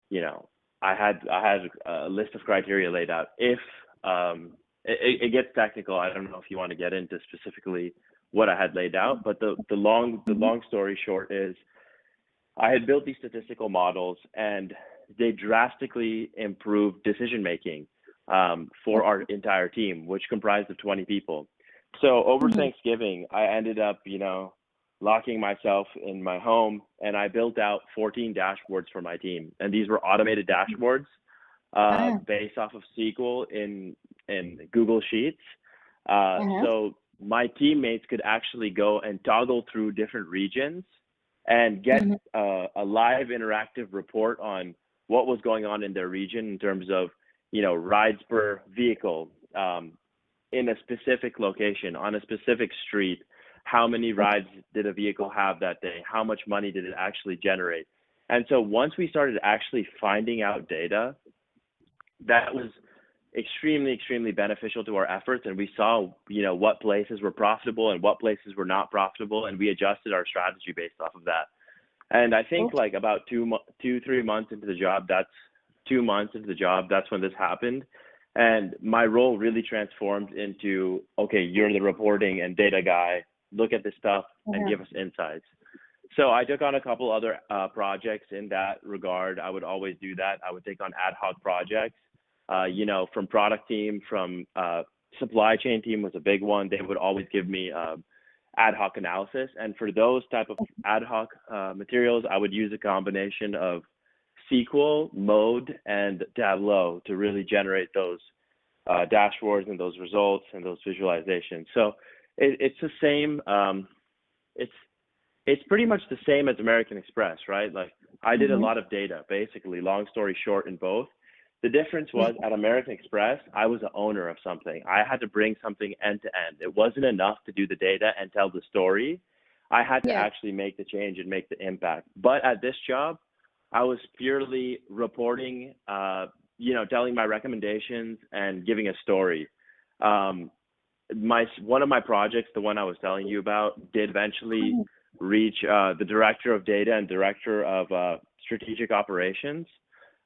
you know, I had a list of criteria laid out. If it gets technical, I don't know if you want to get into specifically what I had laid out, but the Mhm. long story short is I had built these statistical models, and they drastically improved decision making for our entire team, which comprised of 20 people. So over Mhm. Thanksgiving, I ended up, locking myself in my home, and I built out 14 dashboards for my team. And these were automated dashboards Ah, based off of SQL in Google Sheets. uh-huh. So my teammates could actually go and toggle through different regions and get Mhm. a live interactive report on what was going on in their region in terms of, rides per vehicle, in a specific location, on a specific street. How many Okay. rides did a vehicle have that day? How much money did it actually generate? And so once we started actually finding out data, that was extremely beneficial to our efforts, and we saw, what places were profitable and what places were not profitable, and we adjusted our strategy based off of that. And I think Okay. like about 3 months into the job, that's 2 months into the job, that's when this happened. And my role really transformed into, okay, you're the reporting and data guy. Look at this stuff and Uh-huh. give us insights. So I took on a couple other projects in that regard. I would always do that. I would take on ad hoc projects, from product team, from supply chain team was a big one. They would always give me ad hoc analysis. And for those type of ad hoc materials, I would use a combination of SQL, Mode, and Tableau to really generate those dashboards and those results and those visualizations. So it's the same. It's it's pretty much the same as American Express, right? Like I did a Mhm. lot of data, basically, long story short, in both. The difference Yeah. was at American Express, I was the owner of something. I had to bring something end to end. It wasn't enough to do the data and tell the story. I had to Yeah. actually make the change and make the impact. But at this job, I was purely reporting, telling my recommendations and giving a story. Um, my One of my projects, the one I was telling you about, did eventually Mhm. reach the director of data and director of strategic operations.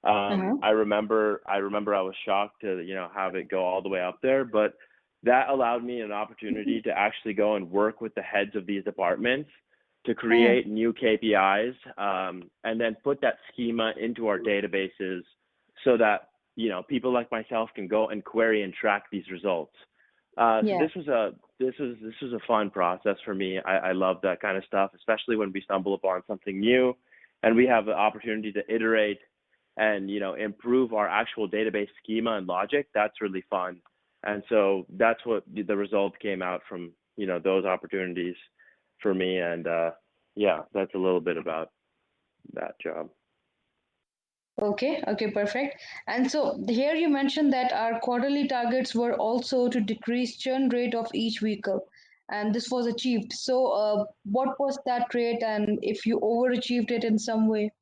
Uh-huh. I remember I was shocked to have it go all the way up there, but that allowed me an opportunity to actually go and work with the heads of these departments to Uh-huh. create new KPIs, and then put that schema into our databases so that people like myself can go and query and track these results. So Yeah. this was a fun process for me. I love that kind of stuff, especially when we stumble upon something new, and we have the opportunity to iterate and improve our actual database schema and logic. That's really fun, and so that's what the result came out from those opportunities for me. And yeah, that's a little bit about that job. Okay. Okay. Perfect. And so here you mentioned that our quarterly targets were also to decrease churn rate of each vehicle, and this was achieved. So, what was that rate, and if you overachieved it in some way?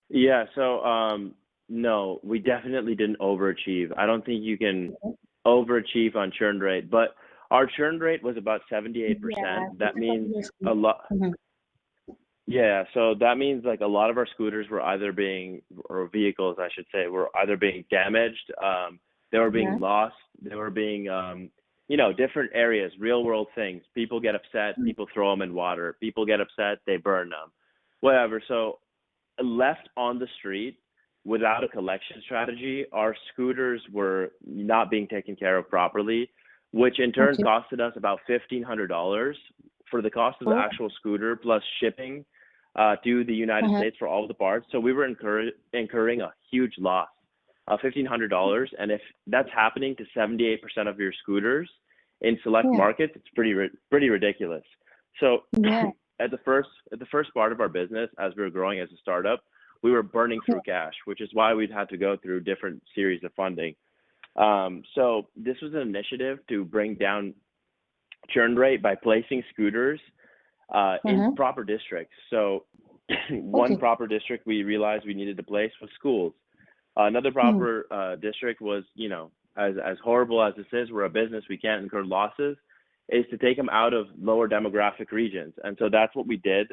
Yeah, so no, we definitely didn't overachieve. I don't think you can overachieve on churn rate, but our churn rate was about Yeah, 78%. That means a exactly. lot. Mhm. Yeah, so that means like a lot of our scooters were either or vehicles, I should say, were either being damaged, they were Yeah. being lost, they were being, different areas, real world things. People get upset, people throw them in water. People get upset, they burn them, whatever. So left on the street without a collection strategy, our scooters were not being taken care of properly, which in turn Okay. costed us about $1,500 for the cost of the Oh. actual scooter plus shipping to the United Uh-huh. States for all of the parts. So we were incurring a huge loss of $1,500, and if that's happening to 78% of your scooters in select Yeah. markets, it's pretty ridiculous. So Yeah. at the first part of our business, as we were growing as a startup, we were burning Yeah. through cash, which is why we'd had to go through different series of funding. So this was an initiative to bring down churn rate by placing scooters in Uh-huh. proper districts. So one Okay. proper district we realized we needed to place was schools. Another Mhm. proper district was, as horrible as this is, we're a business, we can't incur losses, is to take them out of lower demographic regions. And so that's what we did.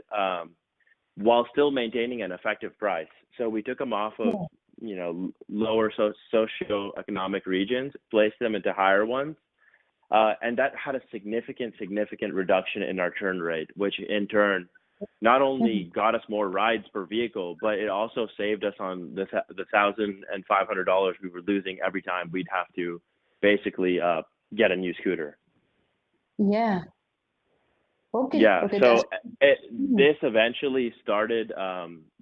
while still maintaining an effective price. So we took them off of, Yeah. lower socioeconomic regions, placed them into higher ones, and that had a significant reduction in our churn rate, which in turn not only Mhm. got us more rides per vehicle, but it also saved us on the $1,500 we were losing every time we'd have to basically get a new scooter. Yeah. Okay. Yeah, Okay. so That's. Mhm. this eventually started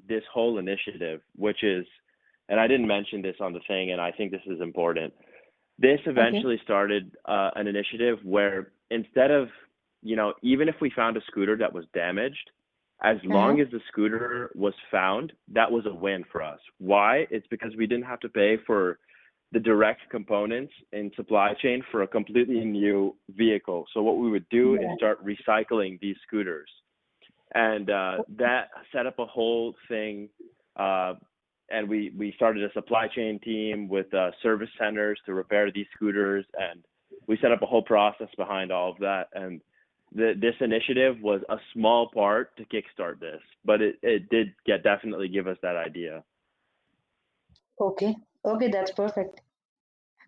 this whole initiative, which is, and I didn't mention this on the thing, and I think this is important. This Okay. eventually started an initiative where instead of, even if we found a scooter that was damaged, as Uh-huh. long as the scooter was found, that was a win for us. Why? It's because we didn't have to pay for the direct components in supply chain for a completely new vehicle. So what we would do is Yeah. start recycling these scooters, and that set up a whole thing. Uh, and we started a supply chain team with service centers to repair these scooters, and we set up a whole process behind all of that. And this initiative was a small part to kickstart this, but it did get definitely give us that idea. Okay. Okay. That's perfect.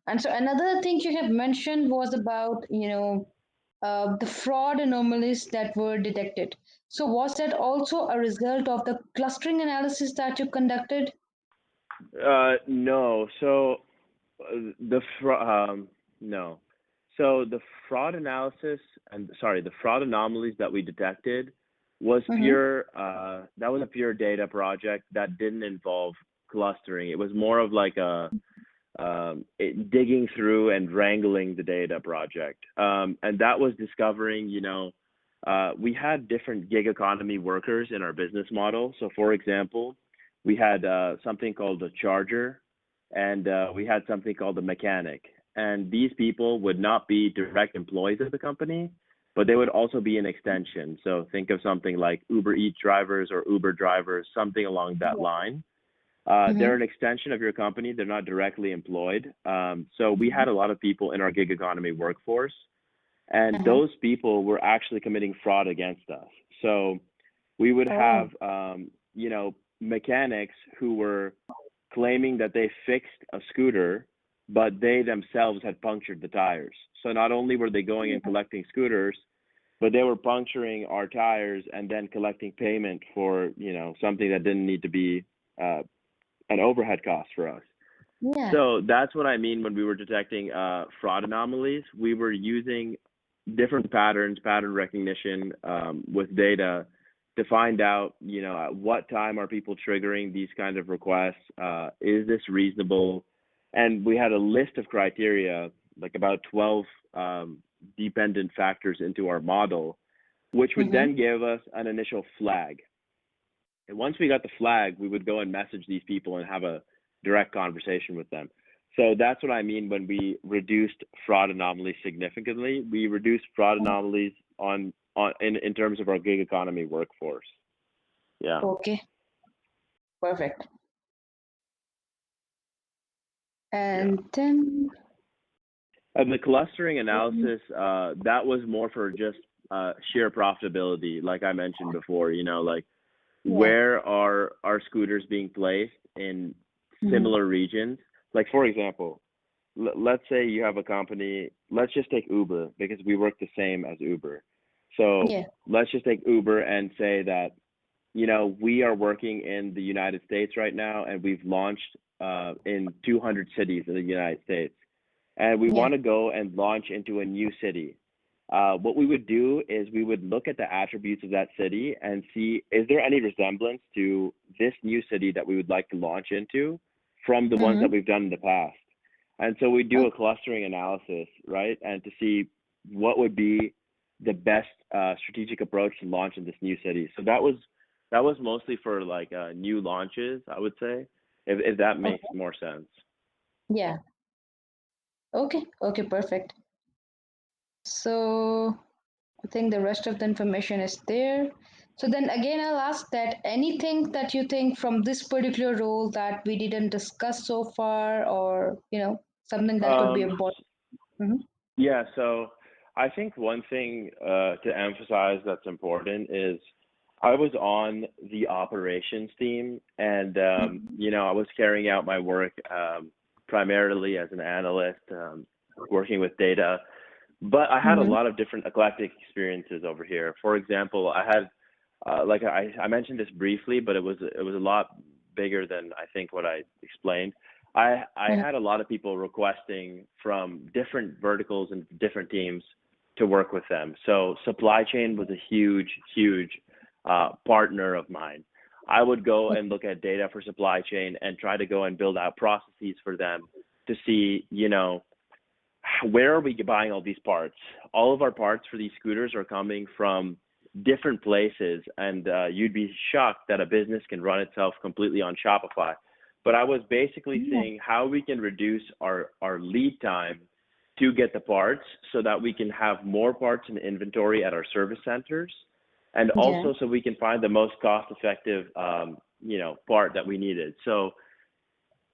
And so another thing you have mentioned was about, the fraud anomalies that were detected. So was that also a result of the clustering analysis that you conducted? No, so the no. So the fraud analysis and sorry, the fraud anomalies that we detected was Mm-hmm. pure. That was a pure data project that didn't involve clustering. It was more of like a digging through and wrangling the data project. And that was discovering, we had different gig economy workers in our business model. So, for example, we had something called a charger, and we had something called a mechanic. And these people would not be direct employees of the company, but they would also be an extension. So think of something like Uber Eats drivers or Uber drivers, something along that line. They're Mm-hmm. an extension of your company. They're not directly employed. So we had a lot of people in our gig economy workforce, and Uh-huh. those people were actually committing fraud against us. So we would have, Oh. mechanics who were claiming that they fixed a scooter, but they themselves had punctured the tires. So not only were they going and collecting scooters, but they were puncturing our tires and then collecting payment for, something that didn't need to be uh, an overhead cost for us. Yeah. So that's what I mean when we were detecting fraud anomalies. We were using different patterns, pattern recognition with data to find out, at what time are people triggering these kinds of requests? Is this reasonable? And we had a list of criteria, like about 12 dependent factors into our model, which would Mm-hmm. then give us an initial flag. And once we got the flag, we would go and message these people and have a direct conversation with them. So that's what I mean when we reduced fraud anomalies significantly. We reduced fraud anomalies on in terms of our gig economy workforce. Yeah. Okay. Perfect. Yeah. And then. And the clustering analysis, that was more for just sheer profitability, like I mentioned before, like Yeah. where are our scooters being placed in Mm-hmm. similar regions? Like, for example, let's say you have a company, let's just take Uber because we work the same as Uber. So Yeah. let's just take Uber and say that, we are working in the United States right now and we've launched in 200 cities in the United States. And we Yeah. want to go and launch into a new city. What we would do is we would look at the attributes of that city and see, is there any resemblance to this new city that we would like to launch into from the ones that Mm-hmm. we've done in the past? And so we do a Okay. clustering analysis, right? And to see what would be the best strategic approach to launch in this new city. So that was mostly for like new launches, I would say, if that makes Okay. more sense. Yeah. Okay. Okay. Perfect. So I think the rest of the information is there. So then again, I'll ask that anything that you think from this particular role that we didn't discuss so far, or something that could be Um, important. Mm-hmm. yeah, so I think one thing to emphasize that's important is I was on the operations team, and Mhm. I was carrying out my work primarily as an analyst, working with data. But I had a Mhm. lot of different eclectic experiences over here. For example, I had like I mentioned this briefly, but it was a lot bigger than I think what I explained. I Mhm. had a lot of people requesting from different verticals and different teams to work with them. So supply chain was a huge partner of mine. I would go and look at data for supply chain and try to go and build out processes for them to see, where are we buying all these parts? All of our parts for these scooters are coming from different places, and you'd be shocked that a business can run itself completely on Shopify. But I was basically Yeah. seeing how we can reduce our lead time to get the parts so that we can have more parts in inventory at our service centers, and Yeah. also so we can find the most cost effective part that we needed. So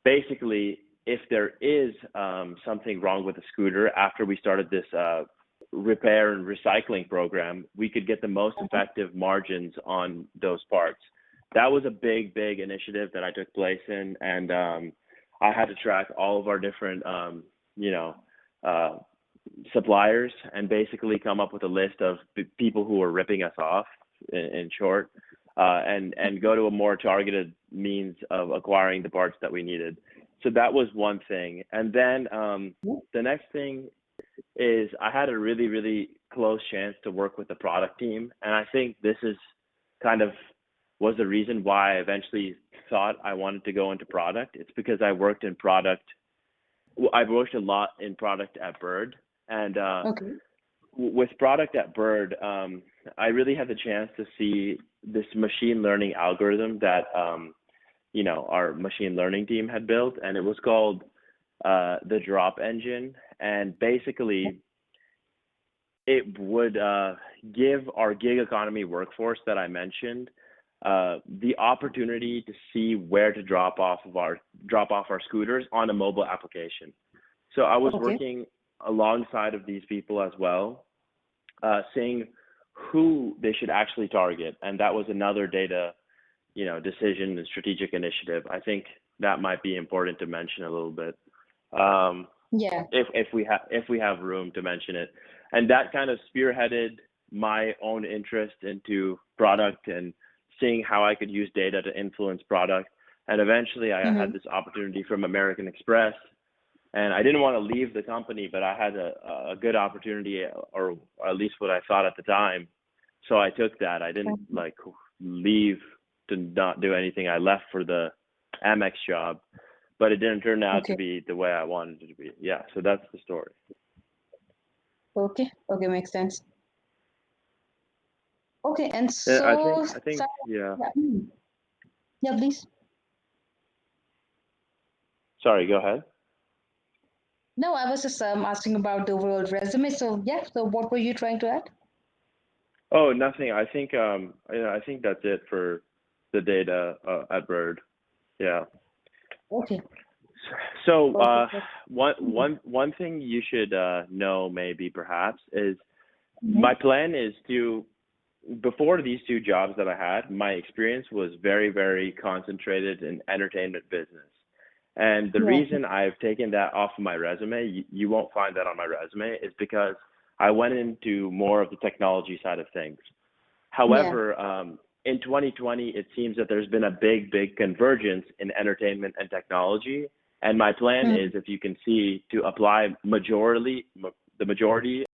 basically, if there is something wrong with the scooter after we started this repair and recycling program, we could get the most effective margins on those parts. That was a big initiative that I took place in, and I had to track all of our different, uh, suppliers and basically come up with a list of people who were ripping us off, in short, and go to a more targeted means of acquiring the parts that we needed. So that was one thing, and then the next thing is I had a really close chance to work with the product team, and I think this is kind of was the reason why I eventually thought I wanted to go into product. It's because I worked in product. I've worked a lot in product at Bird, and Okay. with product at Bird, I really had the chance to see this machine learning algorithm that our machine learning team had built, and it was called the Drop Engine. And basically, it would give our gig economy workforce that I mentioned the opportunity to see where to drop off our scooters on a mobile application. So I was Okay. working alongside of these people as well, seeing who they should actually target, and that was another data, decision and strategic initiative. I think that might be important to mention a little bit. Um, Yeah. if we have room to mention it, and that kind of spearheaded my own interest into product and seeing how I could use data to influence product. And eventually, I had Mhm. this opportunity from American Express, and I didn't want to leave the company, but I had a good opportunity, or at least what I thought at the time. So I took that. I didn't like leave to not do anything. I left for the Amex job, but it didn't turn out to Okay. be the way I wanted it to be. Yeah, so that's the story. Okay. Okay. Makes sense. Okay. And Yeah, I so, think I think yeah. yeah. Yeah, please. Sorry, go ahead. No, I was just asking about the overall resume. So, yeah. So, what were you trying to add? Oh, nothing. I think that's it for the data at Bird. Yeah. Okay. So Okay. one thing you should know maybe perhaps is Mm-hmm. my plan is to before these two jobs that I had, my experience was very concentrated in entertainment business. And the Yeah. reason I've taken that off of my resume, you won't find that on my resume, is because I went into more of the technology side of things. Yeah. However, in 2020, it seems that there's been a big convergence in entertainment and technology. And my plan is, Mm-hmm. if you can see, to apply the majority